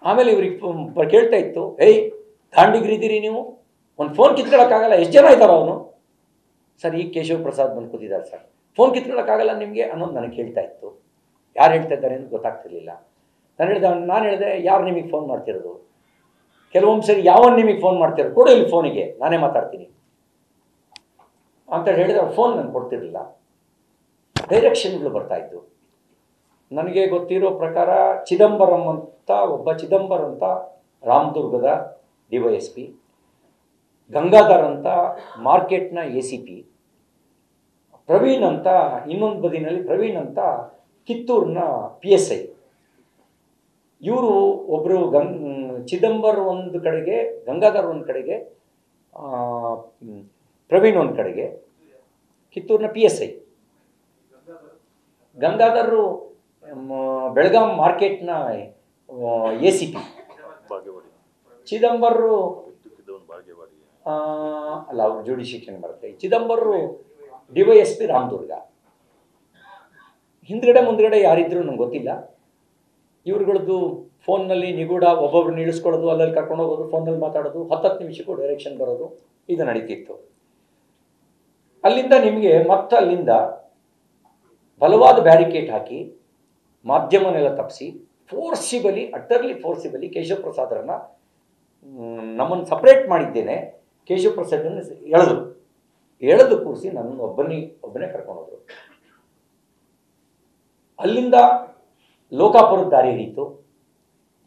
ಆಮೇಲೆ ಇವ್ರಿಗೆ ಕೇಳ್ತಾ ಇತ್ತು, ಏಯ್ ದಾಂಡಿಗಿರಿದ್ದೀರಿ ನೀವು, ಒಂದು ಫೋನ್ ಕಿತ್ಕೊಳ್ಳೋಕ್ಕಾಗಲ್ಲ, ಎಷ್ಟು ಜನ ಇದ್ದಾರೋ ಅವನು. ಸರ್ ಈಗ ಕೇಶವ ಪ್ರಸಾದ್ ಬಂದು ಕೂತಿದ್ದಾರೆ ಸರ್, ಫೋನ್ ಕಿತ್ಕೊಳ್ಳೋಕ್ಕಾಗಲ್ಲ ನಿಮಗೆ ಅನ್ನೋದು ನನಗೆ ಹೇಳ್ತಾ ಇತ್ತು. ಯಾರು ಹೇಳ್ತಾ ಇದ್ದಾರೆ ಅಂತ ಗೊತ್ತಾಗ್ತಿರ್ಲಿಲ್ಲ. ನಾನು ಹೇಳಿದೆ ಯಾರು ನಿಮಗೆ ಫೋನ್ ಮಾಡ್ತಿರೋದು, ಕೆಲವೊಂದು ಸರಿ ಯಾವನು ನಿಮಗೆ ಫೋನ್ ಮಾಡ್ತಿರೋದು ಕೊಡು ಇಲ್ಲಿ ಫೋನಿಗೆ, ನಾನೇ ಮಾತಾಡ್ತೀನಿ ಅಂತ ಹೇಳಿದ್ರೆ ಅವ್ರು ಫೋನ್ ನಾನು ಕೊಡ್ತಿರಲಿಲ್ಲ. ಡೈರೆಕ್ಷನ್ಗಳು ಬರ್ತಾಯಿತ್ತು. ನನಗೆ ಗೊತ್ತಿರೋ ಪ್ರಕಾರ ಚಿದಂಬರಂ ಅಂತ ಚಿದಂಬರಂ ಅಂತ ರಾಮದುರ್ಗದ DYSP, ಗಂಗಾಧರ್ ಅಂತ ಮಾರ್ಕೆಟ್ನ ACP, ಪ್ರವೀಣ್ ಅಂತ ಇನ್ನೊಂದು ಬದಿನಲ್ಲಿ ಪ್ರವೀಣ್ ಅಂತ ಕಿತ್ತೂರಿನ PSI. ಇವರು ಒಬ್ಬರು ಚಿದಂಬರ್ ಒಂದು ಕಡೆಗೆ, ಗಂಗಾಧರ್ ಒಂದು ಕಡೆಗೆ, ಪ್ರವೀಣ್ ಒಂದು ಕಡೆಗೆ, ಕಿತ್ತೂರಿನ PSI. ಗಂಗಾಧರು ಬೆಳಗಾಂ ಮಾರ್ಕೆಟ್ನ ACP, ಚಿದಂಬರು ಅಲ್ಲ ಅವ್ರು ಜೋಡಿ ಶಿಕ್ಷಣ ಬರುತ್ತೆ. ಚಿದಂಬರು DYSP ರಾಮದುರ್ಗ. ಹಿಂದ್ಗಡೆ ಮುಂದ್ಗಡೆ ಯಾರಿದ್ರು ನಂಗೆ ಗೊತ್ತಿಲ್ಲ. ಇವ್ರುಗಳದ್ದು ಫೋನ್ನಲ್ಲಿ ನಿಗೂಢ, ಒಬ್ಬೊಬ್ರು ನಿಲ್ಲಿಸ್ಕೊಳ್ಳೋದು, ಅಲ್ಲಲ್ಲಿ ಕರ್ಕೊಂಡು ಹೋಗೋದು, ಫೋನಲ್ಲಿ ಮಾತಾಡೋದು, 10 ನಿಮಿಷಕ್ಕೂ ಡೈರೆಕ್ಷನ್ ಬರೋದು, ಇದು ನಡೀತಿತ್ತು. ಅಲ್ಲಿಂದ ನಿಮಗೆ ಮತ್ತೆ ಅಲ್ಲಿಂದ ಬಲವಾದ ಬ್ಯಾರಿಕೇಡ್ ಹಾಕಿ ಮಾಧ್ಯಮನೆಲ್ಲ ತಪ್ಪಿಸಿ ಅಟರ್ಲಿ ಫೋರ್ಸಿಬಲಿ ಕೇಶವ ಪ್ರಸಾದರನ್ನ ನಮ್ಮನ್ನು ಸಪ್ರೇಟ್ ಮಾಡಿದ್ದೇನೆ. ಕೇಶವ ಪ್ರಸಾದನ್ನು ಎಳೆದು ಕೂರಿಸಿ ನನ್ನ ಒಬ್ಬನೇ ಕರ್ಕೊಂಡು ಹೋದ್ರು. ಅಲ್ಲಿಂದ ಲೋಕಾಪುರದ ದಾರಿ ಹಿಡಿಯಿತು,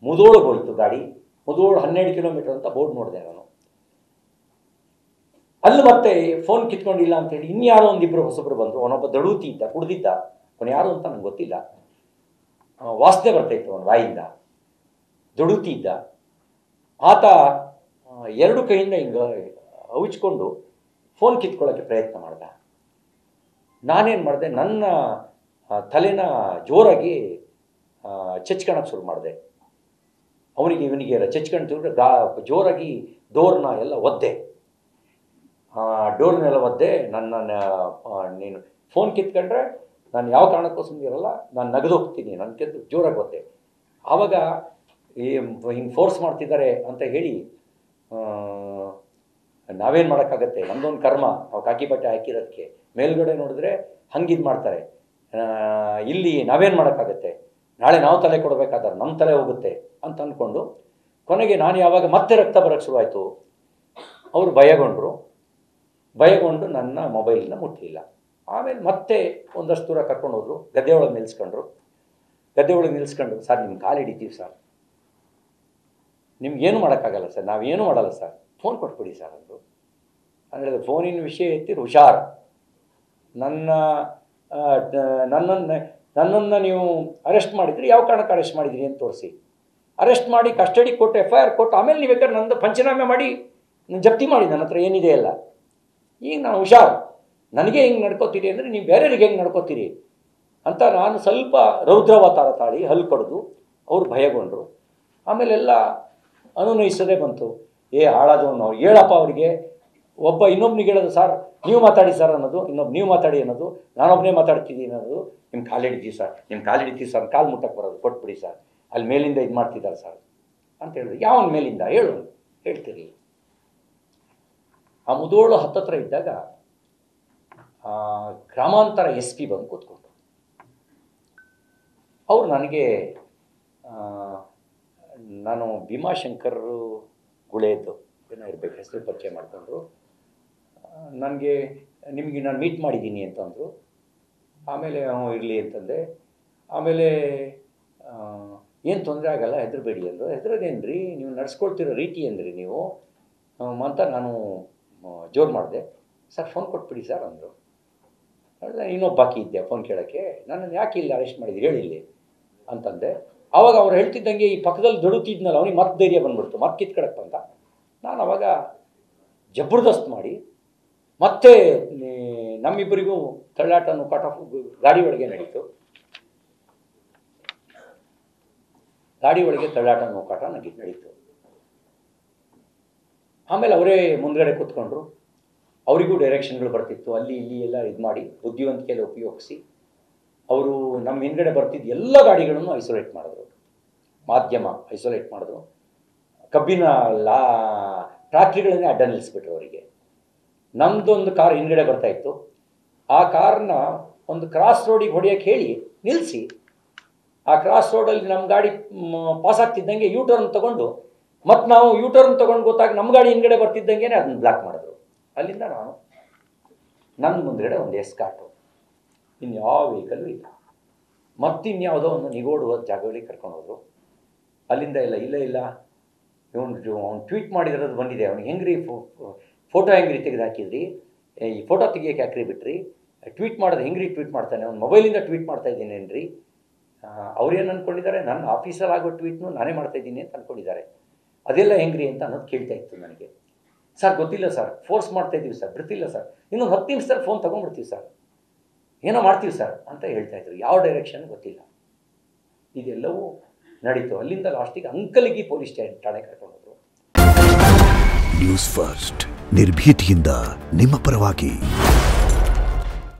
ಮುದೋಳಿಗೆ ಹೋಯ್ತು ಗಾಡಿ. ಮುದೋಳು 12 ಕಿಲೋಮೀಟರ್ ಅಂತ ಬೋರ್ಡ್ ನೋಡಿದೆ ನಾನು. ಅಲ್ಲಿ ಮತ್ತೆ ಫೋನ್ ಕಿತ್ಕೊಂಡಿಲ್ಲ ಅಂತೇಳಿ ಇನ್ಯಾರೋ ಒಂದಿಬ್ಬರು ಹೊಸಬ್ರು ಬಂದರು. ಅವನೊಬ್ಬ ದಡೂತಿ ಇದ್ದ, ಕುಡ್ದಿದ್ದ, ಅವನು ಯಾರು ಅಂತ ನಂಗೆ ಗೊತ್ತಿಲ್ಲ. ವಾಸನೆ ಬರ್ತಾಯಿತ್ತು ಅವನ ಬಾಯಿಂದ, ದಡೂತಿ ಇದ್ದ. ಆತ 2 ಕೈಯಿಂದ ಹಿಂಗೆ ಹೌಚ್ಕೊಂಡು ಫೋನ್ ಕಿತ್ಕೊಳ್ಳೋಕ್ಕೆ ಪ್ರಯತ್ನ ಮಾಡ್ದ. ನಾನೇನು ಮಾಡಿದೆ, ನನ್ನ ತಲೆನ ಜೋರಾಗಿ ಚೆಚ್ಕೊಳಕ್ಕೆ ಶುರು ಮಾಡಿದೆ. ಇವನಿಗೆ ಎಲ್ಲ ಚೆಚ್ಕೊಂಡು ಜೋರಾಗಿ ಡೋರ್ನ ಎಲ್ಲ ಒದ್ದೆ. ಡೋರ್ನೆಲ್ಲ ಒದ್ದೆ. ನೀನು ಫೋನ್ ಕಿತ್ಕೊಂಡ್ರೆ ನಾನು ಯಾವ ಕಾರಣಕ್ಕೂ ಸುಮ್ಮನೆ ಇರಲ್ಲ, ನಾನು ನಗದೋಗ್ತೀನಿ, ನನ್ನ ಕೆದ್ದು ಜೋರಾಗಿ ಒದ್ದೆ. ಆವಾಗ ಹಿಂಗೆ ಫೋರ್ಸ್ ಮಾಡ್ತಿದ್ದಾರೆ ಅಂತ ಹೇಳಿ ನಾವೇನು ಮಾಡೋಕ್ಕಾಗತ್ತೆ, ನಮ್ಮದೊಂದು ಕರ್ಮ, ನಾವು ಕಾಕಿ ಬಟ್ಟೆ ಹಾಕಿರೋದಕ್ಕೆ. ಮೇಲ್ಗಡೆ ನೋಡಿದ್ರೆ ಹಂಗಿದು ಮಾಡ್ತಾರೆ, ಇಲ್ಲಿ ನಾವೇನು ಮಾಡೋಕ್ಕಾಗತ್ತೆ, ನಾಳೆ ನಾವು ತಲೆ ಕೊಡಬೇಕಾದ್ರೆ ನಮ್ಮ ತಲೆ ಹೋಗುತ್ತೆ ಅಂತ ಅಂದ್ಕೊಂಡು ಕೊನೆಗೆ ನಾನು ಯಾವಾಗ ಮತ್ತೆ ರಕ್ತ ಬರೋಕ್ಕೆ ಶುರುವಾಯಿತು, ಅವರು ಭಯಗೊಂಡು ನನ್ನ ಮೊಬೈಲನ್ನ ಮುಟ್ಟಲಿಲ್ಲ. ಆಮೇಲೆ ಮತ್ತೆ ಒಂದಷ್ಟು ದೂರ ಕರ್ಕೊಂಡು ಹೋದರು, ಗದ್ದೆ ಒಳಗೆ ನಿಲ್ಲಿಸ್ಕೊಂಡ್ರು. ಸರ್ ನಿಮ್ಮ ಕಾಲು ಹಿಡಿತೀವಿ ಸರ್, ನಿಮ್ಗೇನು ಮಾಡೋಕ್ಕಾಗಲ್ಲ ಸರ್, ನಾವೇನು ಮಾಡಲ್ಲ ಸರ್, ಫೋನ್ ಕೊಟ್ಬಿಡಿ ಸರ್ ಅಂದರು. ನಾನು ಹೇಳಿದೆ ಫೋನಿನ ವಿಷಯ ಎತ್ತಿರು ಹುಷಾರ್, ನನ್ನನ್ನು ನೀವು ಅರೆಸ್ಟ್ ಮಾಡಿದ್ರಿ, ಯಾವ ಕಾರಣಕ್ಕೆ ಅರೆಸ್ಟ್ ಮಾಡಿದ್ರಿ ಅಂತ ತೋರಿಸಿ. ಅರೆಸ್ಟ್ ಮಾಡಿ ಕಸ್ಟಡಿ ಕೊಟ್ಟು FIR ಕೊಟ್ಟು ಆಮೇಲೆ ನೀವು ಬೇಕಾದ್ರೆ ನಂದು ಪಂಚನಾಮೆ ಮಾಡಿ ಜಪ್ತಿ ಮಾಡಿ, ನನ್ನ ಹತ್ರ ಏನಿದೆ ಅಲ್ಲ. ಈಗ ನಾನು ಹುಷಾರ್, ನನಗೆ ಹಿಂಗೆ ನಡ್ಕೋತೀರಿ ಅಂದರೆ ನೀವು ಬೇರೆಯವ್ರಿಗೆ ಹೆಂಗೆ ನಡ್ಕೋತೀರಿ ಅಂತ ನಾನು ಸ್ವಲ್ಪ ರೌದ್ರಾವತಾರ ತಾಳಿ ಹಲ್ಲು ಕಡ್ದು ಅವ್ರು ಭಯಗೊಂಡರು. ಆಮೇಲೆಲ್ಲ ಅನುನಯಿಸೋದೇ ಬಂತು. ಹಾಳಾದವನು ಅವ್ರು ಹೇಳಪ್ಪ, ಅವರಿಗೆ ಒಬ್ಬ ಇನ್ನೊಬ್ನಿಗೆ ಹೇಳೋದು ಸರ್ ನೀವು ಮಾತಾಡಿ ಸರ್ ಅನ್ನೋದು, ಇನ್ನೊಬ್ಬ ನೀವು ಮಾತಾಡಿ ಅನ್ನೋದು, ನಾನೊಬ್ಬನೇ ಮಾತಾಡ್ತಿದ್ದೀನಿ ಅನ್ನೋದು. ನಿಮ್ಮ ಕಾಲು ಹಿಡಿತೀವಿ ಸರ್, ಕಾಲು ಮುಟ್ಟಕ್ಕೆ ಬರೋದು, ಕೊಟ್ಬಿಡಿ ಸರ್, ಅಲ್ಲಿ ಮೇಲಿಂದ ಇದು ಮಾಡ್ತಿದ್ದಾರೆ ಸರ್ ಅಂತ ಹೇಳಿದ್ರು. ಯಾವನ ಮೇಲಿಂದ ಹೇಳ್ತೀರಿ. ಆ ಮುದೋಳು ಹತ್ತತ್ರ ಇದ್ದಾಗ ಗ್ರಾಮಾಂತರ SP ಬಂದು ಕೂತ್ಕೊಂಡ್ರು. ಅವರು ನನಗೆ ನಾನು ಭೀಮಾಶಂಕರ್ ಗುಳೇದು ಏನೋ ಇರಬೇಕು ಹೆಸರು ಪರಿಚಯ ಮಾಡಿಕೊಂಡ್ರು. ನನಗೆ ನಿಮಗೆ ನಾನು ಮೀಟ್ ಮಾಡಿದ್ದೀನಿ ಅಂತಂದರು. ಆಮೇಲೆ ಇರಲಿ ಅಂತಂದೆ. ಆಮೇಲೆ ಏನು ತೊಂದರೆ ಆಗಲ್ಲ, ಹೆದರಬೇಡಿ ಅಂದರು. ಹೆದರೋದೇನು ರೀ, ನೀವು ನಡ್ಸ್ಕೊಳ್ತಿರೋ ರೀತಿ ಅಂದ್ರಿ ನೀವು ಅಂತ ನಾನು ಜೋರು ಮಾಡಿದೆ. ಸರ್ ಫೋನ್ ಕೊಟ್ಬಿಡಿ ಸರ್ ಅಂದರು. ಇನ್ನೊಬ್ಬ ಬಾಕಿ ಇದ್ದೆ ಫೋನ್ ಕೇಳೋಕ್ಕೆ. ನನ್ನನ್ನು ಯಾಕೆ ಇಲ್ಲಿ ಅರೆಸ್ಟ್ ಮಾಡಿದ್ರಿ ಹೇಳಿಲ್ಲಿ ಅಂತಂದೆ. ಆವಾಗ ಅವ್ರು ಹೇಳ್ತಿದ್ದಂಗೆ ಈ ಪಕ್ಕದಲ್ಲಿ ದೊಡುತ್ತಿದ್ನಲ್ಲ, ಅವನಿಗೆ ಮತ್ತೆ ಧೈರ್ಯ ಬಂದ್ಬಿಡ್ತು, ಮತ್ತೆ ಕಿತ್ಕೊಳಕ್ಕೆ ಬಂದ. ನಾನು ಅವಾಗ ಜಬರ್ದಸ್ತ್ ಮಾಡಿ ಮತ್ತೆ ನಮ್ಮಿಬ್ಬರಿಗೂ ತಳ್ಳಾಟ ನುಕ್ಕಾಟ ಗಾಡಿ ಒಳಗೆ ನಡೀತು. ಗಾಡಿ ಒಳಗೆ ತಳ್ಳಾಟ ನುಕ್ಕಾಟ ನಡೀತು. ಆಮೇಲೆ ಅವರೇ ಮುಂದ್ಗಡೆ ಕೂತ್ಕೊಂಡ್ರು. ಅವರಿಗೂ ಡೈರೆಕ್ಷನ್ಗಳು ಬರ್ತಿತ್ತು, ಅಲ್ಲಿ ಇಲ್ಲಿ ಎಲ್ಲ ಇದು ಮಾಡಿ ಬುದ್ಧಿವಂತಿಕೆಯಲ್ಲಿ ಉಪಯೋಗಿಸಿ ಅವರು ನಮ್ಮ ಹಿಂದ್ಗಡೆ ಬರ್ತಿದ್ದ ಎಲ್ಲ ಗಾಡಿಗಳನ್ನು ಐಸೋಲೇಟ್ ಮಾಡಿದ್ರು. ಮಾಧ್ಯಮ ಐಸೋಲೇಟ್ ಮಾಡಿದ್ರು. ಕಬ್ಬಿನ ಟ್ರಾಕ್ಟ್ರಿಗಳನ್ನೇ ಅಡ್ಡ ನಿಲ್ಲಿಸ್ಬಿಟ್ರು ಅವರಿಗೆ. ನಮ್ಮದೊಂದು ಕಾರ್ ಹಿಂದ್ಗಡೆ ಬರ್ತಾಯಿತ್ತು, ಆ ಕಾರ್ನ ಒಂದು ಕ್ರಾಸ್ ರೋಡಿಗೆ ಹೊಡೆಯೋಕ್ಕೆ ಹೇಳಿ ನಿಲ್ಲಿಸಿ, ಆ ಕ್ರಾಸ್ ರೋಡಲ್ಲಿ ನಮ್ಮ ಗಾಡಿ ಪಾಸ್ ಆಗ್ತಿದ್ದಂಗೆ ಯೂ ಟರ್ನ್ ತೊಗೊಂಡು, ಮತ್ತು ನಾವು ಯೂ ಟರ್ನ್ ತೊಗೊಂಡು ಗೊತ್ತಾಗಿ ನಮ್ಮ ಗಾಡಿ ಹಿಂದ್ಗಡೆ ಬರ್ತಿದ್ದಂಗೆ ಅದನ್ನು ಬ್ಲಾಕ್ ಮಾಡಿದ್ರು. ಅಲ್ಲಿಂದ ನಾನು ನನ್ನ ಮುಂದ್ಗಡೆ ಒಂದು ಎಸ್ಕಾಟು, ಇನ್ಯಾವ ವೆಹಿಕಲ್ಲು ಇಲ್ಲ. ಮತ್ತಿನ್ಯಾವುದೋ ಒಂದು ನಿಗೋಡುವ ಜಾಗಗಳಿಗೆ ಕರ್ಕೊಂಡು ಹೋದರು. ಅಲ್ಲಿಂದ ಇಲ್ಲ ಅವ್ನು ಟ್ವೀಟ್ ಮಾಡಿರೋದು ಬಂದಿದೆ, ಅವ್ನಿಗೆ ಹೆಂಗ್ರಿ ಫೋಟೋ ಹೆಂಗ್ರಿ ತೆಗೆದು ಹಾಕಿದ್ರಿ, ಈ ಫೋಟೋ ತೆಗಿಯೋಕೆ ಯಾಕ್ರಿ ಬಿಟ್ರಿ, ಟ್ವೀಟ್ ಮಾಡೋದು ಹೆಂಗ್ರಿ ಟ್ವೀಟ್ ಮಾಡ್ತಾನೆ, ಅವ್ನು ಮೊಬೈಲಿಂದ ಟ್ವೀಟ್ ಮಾಡ್ತಾ ಇದ್ದೀನೇನ್ರಿ, ಅವ್ರೇನು ಅಂದ್ಕೊಂಡಿದ್ದಾರೆ, ನನ್ನ ಆಫೀಸಲ್ಲಿ ಆಗೋ ಟ್ವೀಟ್ನು ನಾನೇ ಮಾಡ್ತಾಯಿದ್ದೀನಿ ಅಂತ ಅಂದ್ಕೊಂಡಿದ್ದಾರೆ, ಅದೆಲ್ಲ ಹೆಂಗ್ರಿ ಅಂತ ಅನ್ನೋದು ಕೇಳ್ತಾ ಇತ್ತು ನನಗೆ. ಸರ್ ಗೊತ್ತಿಲ್ಲ ಸರ್, ಫೋರ್ಸ್ ಮಾಡ್ತಾಯಿದ್ದೀವಿ ಸರ್, ಬಿಡ್ತಿಲ್ಲ ಸರ್, ಇನ್ನೊಂದು 10 ನಿಮಿಷದಲ್ಲಿ ಫೋನ್ ತೊಗೊಂಡ್ಬಿಡ್ತೀವಿ ಸರ್, ಏನೋ ಮಾಡ್ತೀವಿ ಸರ್ ಅಂತ ಹೇಳ್ತಾಯಿದ್ರು. ಯಾವ ಡೈರೆಕ್ಷನ್ ಗೊತ್ತಿಲ್ಲ. ಇದೆಲ್ಲವೂ ನಡೀತು. ಅಲ್ಲಿಂದ ಲಾಸ್ಟಿಗೆ ಅಂಕಲಿಗಿ ಪೊಲೀಸ್ ಠಾಣೆ ಕರ್ಕೊಂಡು ಹೋದರು. ನ್ಯೂಸ್ ಫಸ್ಟ್, ನಿರ್ಭೀತಿಯಿಂದ ನಿಮ್ಮ ಪರವಾಗಿ.